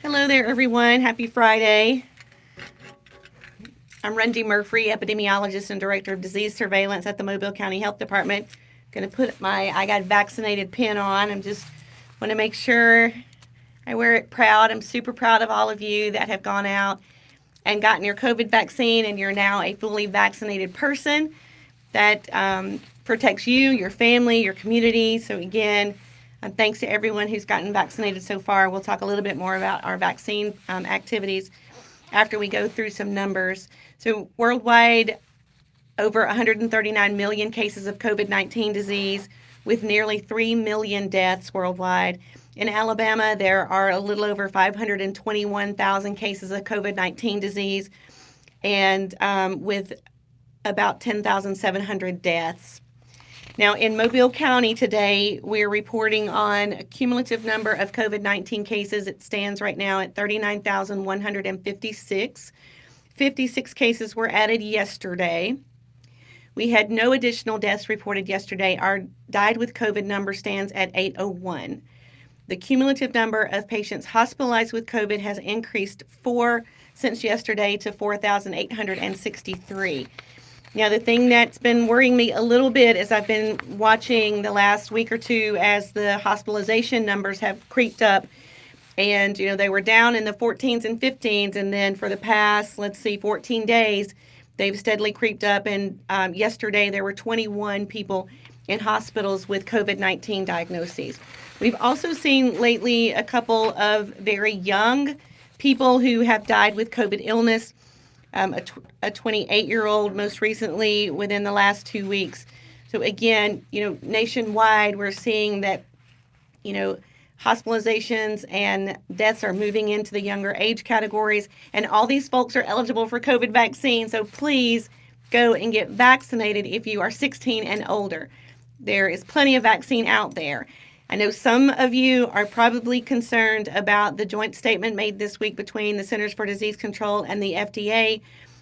Hello there, everyone. Happy Friday. I'm Rundy Murphy, epidemiologist and director of disease surveillance at the Mobile County Health Department. Going to put my I got vaccinated pin on. I'm just want to make sure I wear it proud. I'm super proud of all of you that have gone out and gotten your COVID vaccine, and you're now a fully vaccinated person. That protects you, your family, your community. So again, thanks to everyone who's gotten vaccinated so far. We'll talk a little bit more about our vaccine activities after we go through some numbers. So worldwide, over 139 million cases of COVID-19 disease, with nearly 3 million deaths worldwide. In Alabama, there are a little over 521,000 cases of COVID-19 disease, and with about 10,700 deaths. Now, in Mobile County today, we're reporting on a cumulative number of COVID-19 cases. It stands right now at 39,156. 56 cases were added yesterday. We had no additional deaths reported yesterday. Our died with COVID number stands at 801. The cumulative number of patients hospitalized with COVID has increased 4 since yesterday to 4,863. Now, the thing that's been worrying me a little bit is I've been watching the last week or two as the hospitalization numbers have creeped up. And, they were down in the 14s and 15s. And then for the past, 14 days, they've steadily creeped up. And yesterday, there were 21 people in hospitals with COVID-19 diagnoses. We've also seen lately a couple of very young people who have died with COVID illness. A 28-year-old most recently within the last 2 weeks. So again, nationwide, we're seeing that, hospitalizations and deaths are moving into the younger age categories, and all these folks are eligible for COVID vaccine. So please go and get vaccinated if you are 16 and older. There is plenty of vaccine out there. I know some of you are probably concerned about the joint statement made this week between the Centers for Disease Control and the FDA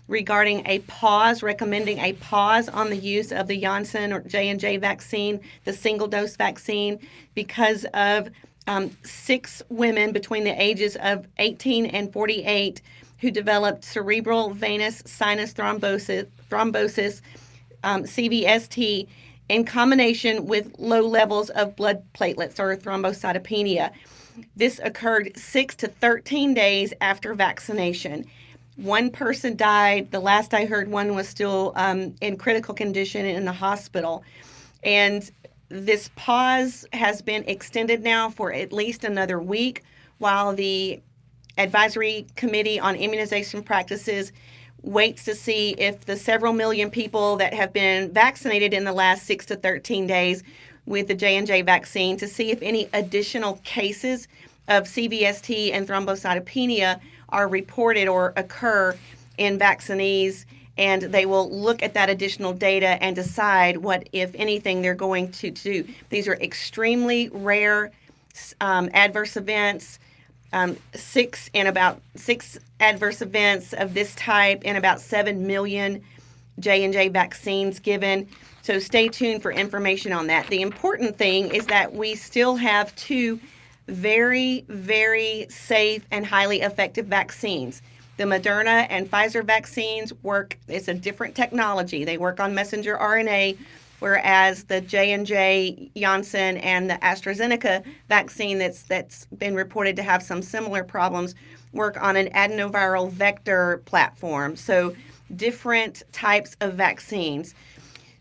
regarding recommending a pause on the use of the Janssen or J&J vaccine, the single-dose vaccine, because of 6 women between the ages of 18 and 48 who developed cerebral venous sinus thrombosis, CVST, in combination with low levels of blood platelets or thrombocytopenia. This occurred 6 to 13 days after vaccination. One person died. The last I heard, one was still in critical condition in the hospital. And this pause has been extended now for at least another week while the Advisory Committee on Immunization Practices waits to see if the several million people that have been vaccinated in the last 6 to 13 days with the J&J vaccine, to see if any additional cases of CVST and thrombocytopenia are reported or occur in vaccinees, and they will look at that additional data and decide what, if anything, they're going to do. These are extremely rare adverse events. 6 adverse events of this type in about 7 million J&J vaccines given. So stay tuned for information on that. The important thing is that we still have 2 very, very safe and highly effective vaccines. The Moderna and Pfizer vaccines work, it's a different technology. They work on messenger RNA, whereas the J&J, Janssen, and the AstraZeneca vaccine that's been reported to have some similar problems work on an adenoviral vector platform. So different types of vaccines.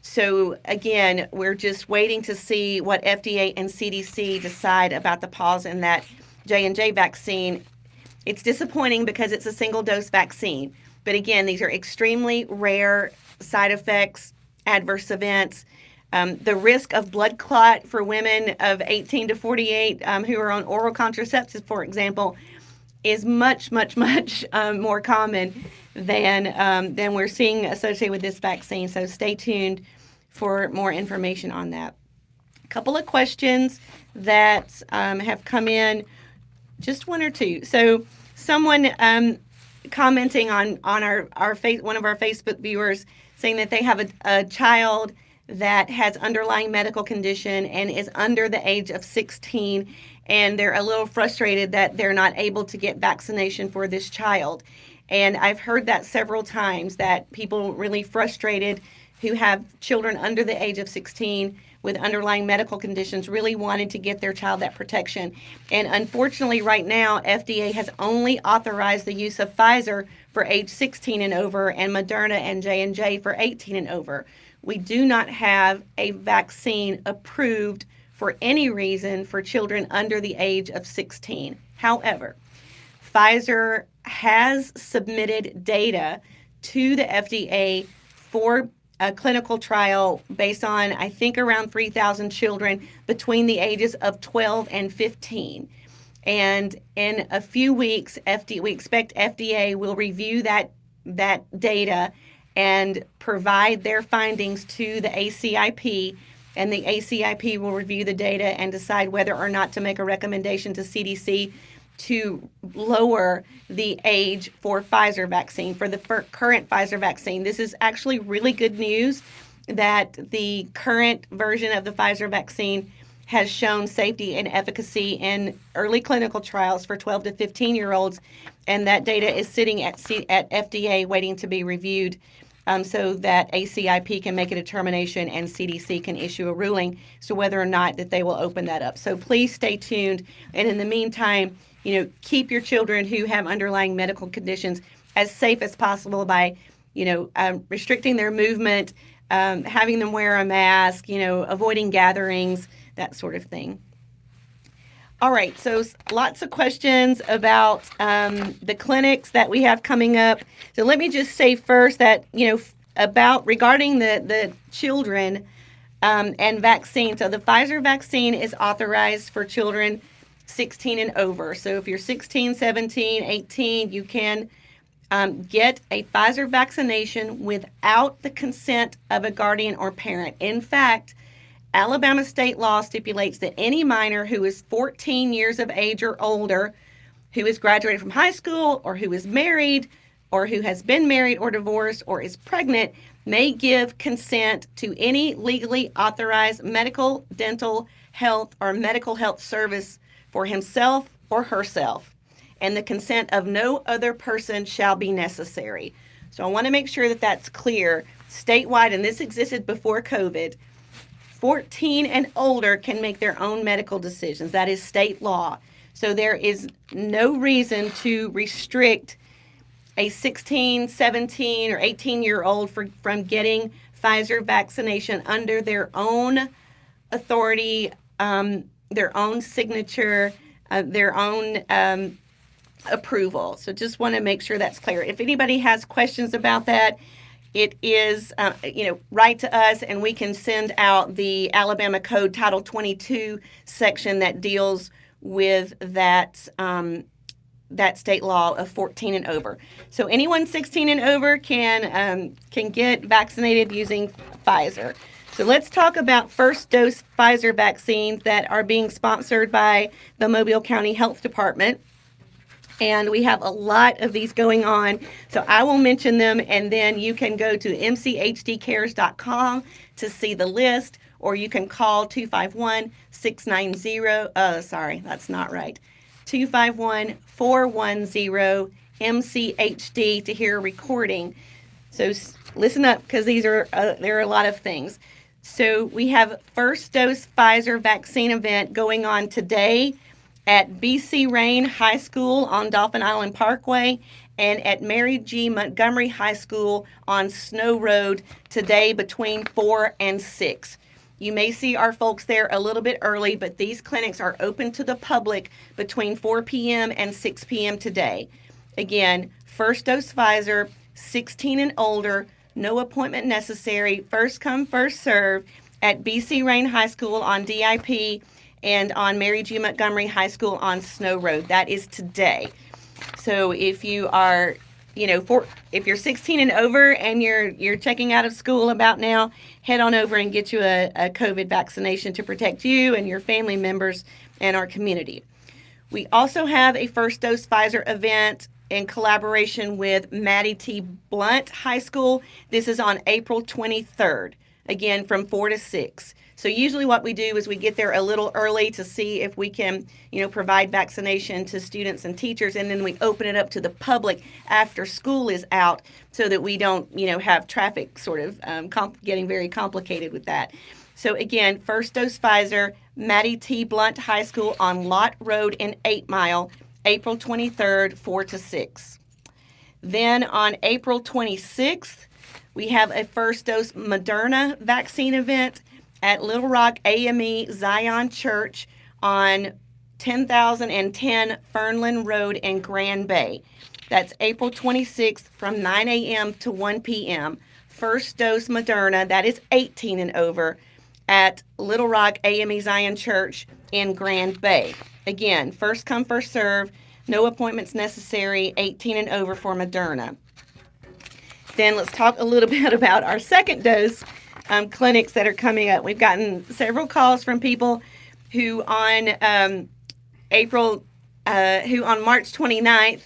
So again, we're just waiting to see what FDA and CDC decide about the pause in that J&J vaccine. It's disappointing because it's a single-dose vaccine. But again, these are extremely rare side effects, adverse events. The risk of blood clot for women of 18 to 48 who are on oral contraceptives, for example, is much, much, much more common than we're seeing associated with this vaccine. So stay tuned for more information on that. A couple of questions that have come in, just one or two. So someone commenting on our one of our Facebook viewers saying that they have a child that has underlying medical condition and is under the age of 16, and they're a little frustrated that they're not able to get vaccination for this child. And I've heard that several times, that people really frustrated who have children under the age of 16 with underlying medical conditions really wanted to get their child that protection. And unfortunately, right now, FDA has only authorized the use of Pfizer for age 16 and over, and Moderna and J&J for 18 and over. We do not have a vaccine approved for any reason for children under the age of 16. However, Pfizer has submitted data to the FDA for a clinical trial based on, I think, around 3,000 children between the ages of 12 and 15. And in a few weeks, we expect FDA will review that data and provide their findings to the ACIP, and the ACIP will review the data and decide whether or not to make a recommendation to CDC to lower the age for Pfizer vaccine, for the current Pfizer vaccine. This is actually really good news that the current version of the Pfizer vaccine has shown safety and efficacy in early clinical trials for 12 to 15-year-olds, and that data is sitting at FDA waiting to be reviewed so that ACIP can make a determination and CDC can issue a ruling as to whether or not that they will open that up. So please stay tuned, and in the meantime, keep your children who have underlying medical conditions as safe as possible by, restricting their movement, having them wear a mask, avoiding gatherings, that sort of thing. All right, so lots of questions about the clinics that we have coming up. So let me just say first that, regarding the children and vaccine. So the Pfizer vaccine is authorized for children 16 and over. So if you're 16, 17, 18, you can get a Pfizer vaccination without the consent of a guardian or parent. In fact, Alabama state law stipulates that any minor who is 14 years of age or older, who has graduated from high school, or who is married, or who has been married or divorced, or is pregnant, may give consent to any legally authorized medical, dental, health, or medical health service for himself or herself, and the consent of no other person shall be necessary. So I want to make sure that that's clear statewide, and this existed before COVID. 14 and older can make their own medical decisions. That is state law. So there is no reason to restrict a 16, 17, or 18-year-old from getting Pfizer vaccination under their own authority, their own signature, their own approval. So just want to make sure that's clear. If anybody has questions about that, it is, write to us, and we can send out the Alabama Code Title 22 section that deals with that state law of 14 and over. So anyone 16 and over can get vaccinated using Pfizer. So let's talk about first dose Pfizer vaccines that are being sponsored by the Mobile County Health Department. And we have a lot of these going on. So I will mention them, and then you can go to mchdcares.com to see the list, or you can call 251-690, sorry, that's not right, 251-410-MCHD to hear a recording. So listen up, because there are a lot of things. So we have first dose Pfizer vaccine event going on today at BC Rain High School on Dolphin Island Parkway, and at Mary G. Montgomery High School on Snow Road today between 4 and 6. You may see our folks there a little bit early, but these clinics are open to the public between 4 p.m. and 6 p.m. today. Again, first dose Pfizer, 16 and older, no appointment necessary, first come, first serve. at BC Rain High School on DIP and on Mary G. Montgomery High School on Snow Road. That is today. So if you are, if you're 16 and over and you're checking out of school about now, head on over and get you a COVID vaccination to protect you and your family members and our community. We also have a first dose Pfizer event in collaboration with Maddie T. Blunt High School. This is on April 23rd, again from 4 to 6. So usually what we do is we get there a little early to see if we can, provide vaccination to students and teachers, and then we open it up to the public after school is out so that we don't, have traffic sort of getting very complicated with that. So again, first dose Pfizer, Maddie T. Blunt High School on Lott Road in 8 Mile, April 23rd, 4 to 6. Then on April 26th, we have a first dose Moderna vaccine event at Little Rock AME Zion Church on 10,010 Fernland Road in Grand Bay. That's April 26th from 9 a.m. to 1 p.m. First dose Moderna, that is 18 and over, at Little Rock AME Zion Church in Grand Bay. Again, first come, first serve, no appointments necessary, 18 and over for Moderna. Then let's talk a little bit about our second dose clinics that are coming up. We've gotten several calls from people who on March 29th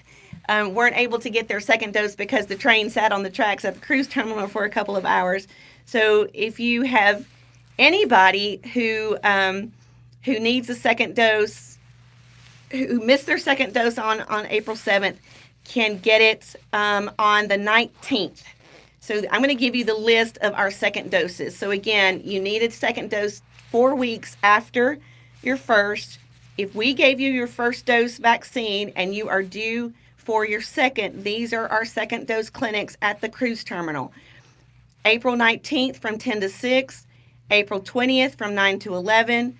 weren't able to get their second dose because the train sat on the tracks at the cruise terminal for a couple of hours. So if you have anybody who needs a second dose, who missed their second dose on April 7th, can get it on the 19th. So I'm going to give you the list of our second doses. So again, you need a second dose 4 weeks after your first. If we gave you your first dose vaccine and you are due for your second, these are our second dose clinics at the cruise terminal. April 19th from 10 to 6, April 20th from 9 to 11.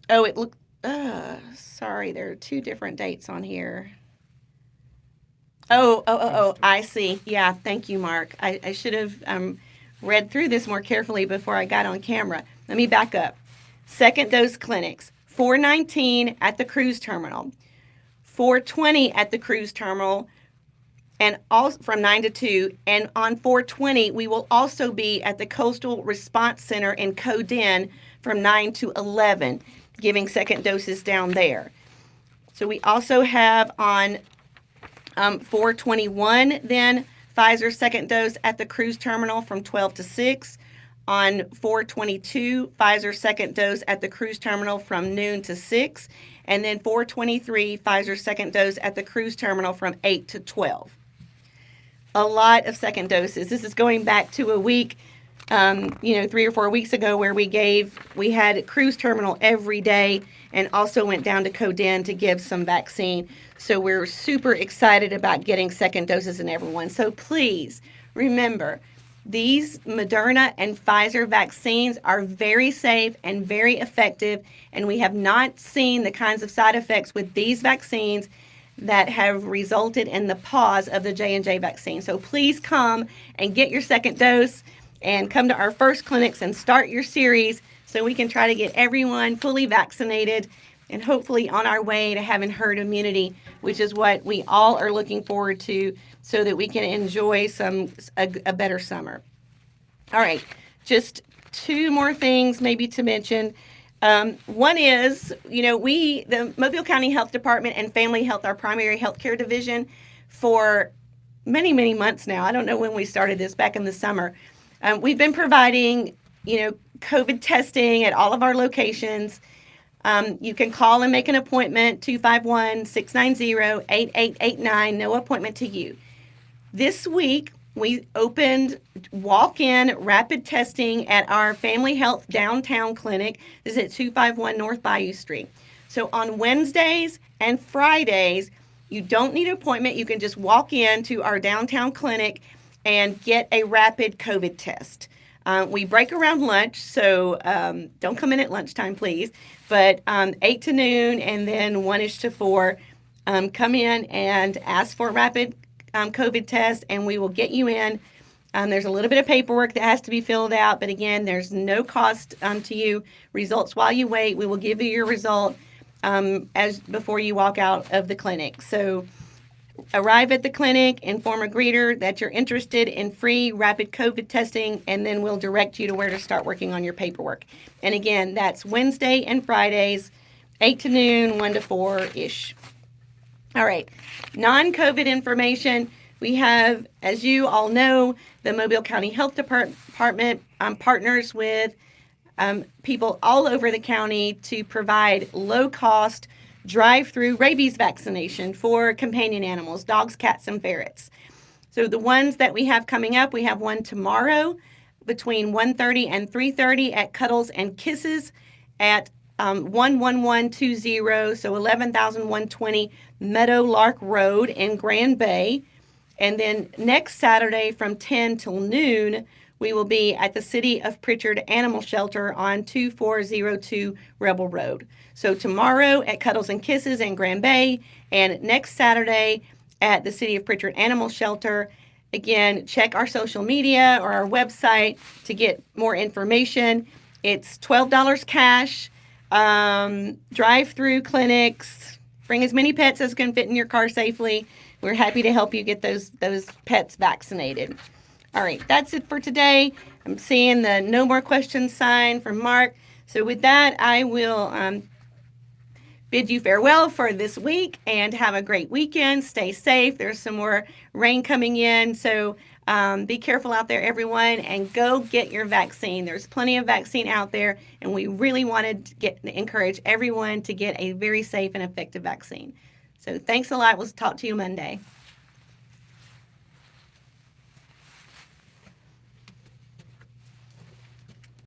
Oh, sorry, there are 2 different dates on here. Oh, I see. Yeah, thank you, Mark. I should have read through this more carefully before I got on camera. Let me back up. Second dose clinics, 4:19 at the cruise terminal, 4:20 at the cruise terminal, and all from 9 to 2. And on 4:20, we will also be at the Coastal Response Center in Coden from 9 to 11, giving second doses down there. So we also have on 4/21, then Pfizer second dose at the cruise terminal from 12 to 6. On 4/22, Pfizer second dose at the cruise terminal from noon to 6. And then 4/23, Pfizer second dose at the cruise terminal from 8 to 12. A lot of second doses. This is going back to a week, 3 or 4 weeks ago where we had cruise terminal every day and also went down to Coden to give some vaccine. So we're super excited about getting second doses in everyone. So please remember, these Moderna and Pfizer vaccines are very safe and very effective, and we have not seen the kinds of side effects with these vaccines that have resulted in the pause of the J&J vaccine. So please come and get your second dose and come to our first clinics and start your series so we can try to get everyone fully vaccinated and hopefully on our way to having herd immunity, which is what we all are looking forward to so that we can enjoy a better summer. All right, just 2 more things maybe to mention. One is, the Mobile County Health Department and Family Health, our primary health care division, for many, many months now. I don't know when we started this, back in the summer. We've been providing, COVID testing at all of our locations. You can call and make an appointment, 251-690-8889, no appointment to you. This week, we opened walk-in rapid testing at our Family Health Downtown Clinic. This is at 251 North Bayou Street. So on Wednesdays and Fridays, you don't need an appointment. You can just walk in to our downtown clinic and get a rapid COVID test. We break around lunch, so don't come in at lunchtime, please. But 8 to noon and then 1-ish to 4, come in and ask for a rapid COVID test, and we will get you in There's a little bit of paperwork that has to be filled out, but again, there's no cost to you. Results while you wait. We will give you your result as before you walk out of the clinic. So arrive at the clinic, inform a greeter that you're interested in free rapid COVID testing, and then we'll direct you to where to start working on your paperwork. And again, that's Wednesday and Fridays, 8 to noon, 1 to 4-ish. All right, non-COVID information. We have, as you all know, the Mobile County Health Department partners with people all over the county to provide low-cost drive-through rabies vaccination for companion animals, dogs, cats, and ferrets. So the ones that we have coming up, we have one tomorrow between 1:30 and 3:30 at Cuddles and Kisses at 11120, so 11,120 Meadowlark Road in Grand Bay. And then next Saturday from 10 till noon, we will be at the City of Pritchard Animal Shelter on 2402 Rebel Road. So tomorrow at Cuddles and Kisses in Grand Bay, and next Saturday at the City of Pritchard Animal Shelter. Again, check our social media or our website to get more information. It's $12 cash, drive-through clinics. Bring as many pets as can fit in your car safely. We're happy to help you get those pets vaccinated. All right, that's it for today. I'm seeing the no more questions sign from Mark. So with that, I will bid you farewell for this week and have a great weekend. Stay safe. There's some more rain coming in, so be careful out there, everyone, and go get your vaccine. There's plenty of vaccine out there, and we really wanted to encourage everyone to get a very safe and effective vaccine. So thanks a lot. We'll talk to you Monday.